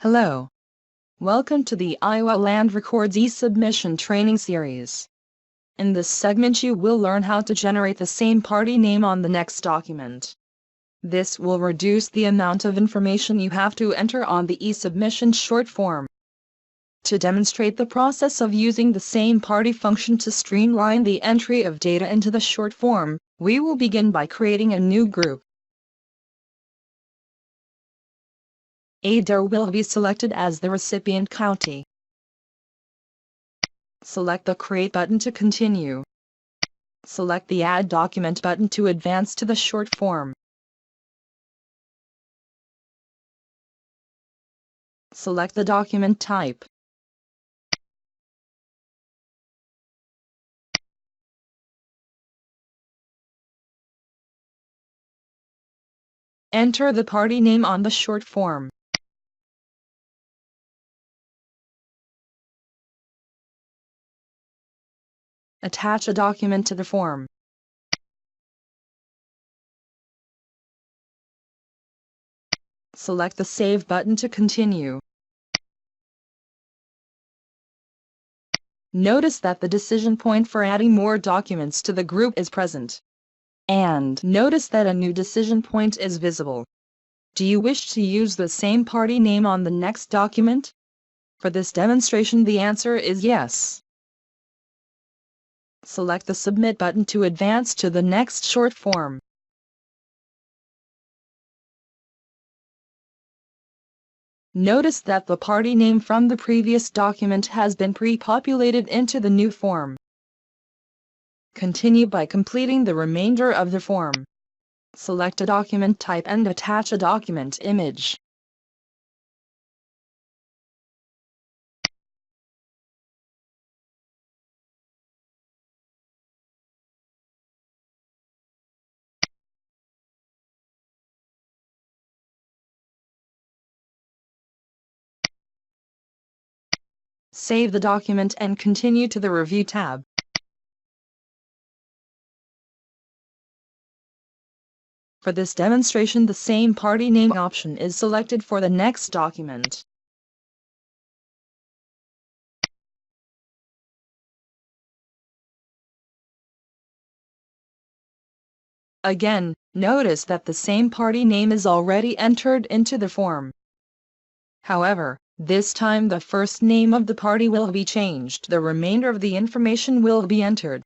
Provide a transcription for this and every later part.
Hello. Welcome to the Iowa Land Records e-submission training series. In this segment you will learn how to generate the same party name on the next document. This will reduce the amount of information you have to enter on the e-submission short form. To demonstrate the process of using the same party function to streamline the entry of data into the short form, we will begin by creating a new group. Adair will be selected as the recipient county. Select the Create button to continue. Select the Add Document button to advance to the short form. Select the document type. Enter the party name on the short form. Attach a document to the form. Select the Save button to continue. Notice that the decision point for adding more documents to the group is present. And notice that a new decision point is visible. Do you wish to use the same party name on the next document? For this demonstration the answer is yes. Select the Submit button to advance to the next short form. Notice that the party name from the previous document has been pre-populated into the new form. Continue by completing the remainder of the form. Select a document type and attach a document image. Save the document and continue to the Review tab. For this demonstration the same party name option is selected for the next document. Again, notice that the same party name is already entered into the form. However, this time the first name of the party will be changed. The remainder of the information will be entered.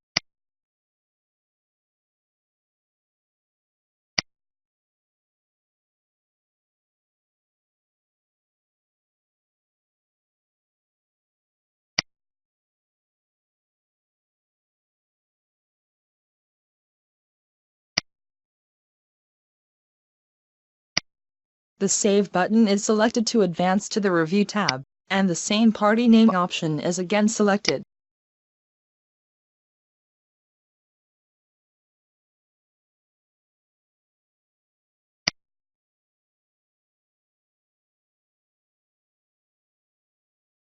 The Save button is selected to advance to the Review tab, and the same party name option is again selected.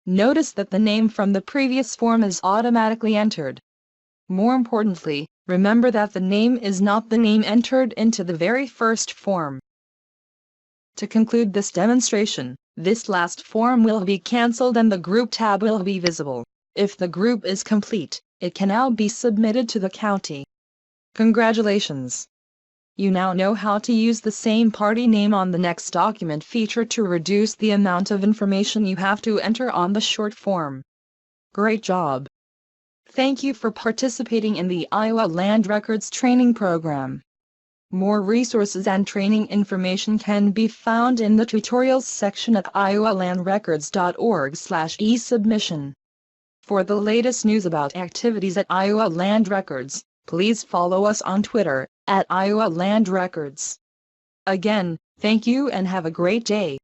Notice that the name from the previous form is automatically entered. More importantly, remember that the name is not the name entered into the very first form. To conclude this demonstration, this last form will be cancelled and the Group tab will be visible. If the group is complete, it can now be submitted to the county. Congratulations! You now know how to use the same party name on the next document feature to reduce the amount of information you have to enter on the short form. Great job! Thank you for participating in the Iowa Land Records training program. More resources and training information can be found in the tutorials section at iowalandrecords.org/e-submission. For the latest news about activities at Iowa Land Records, please follow us on Twitter, @Iowa Land Records. Again, thank you and have a great day.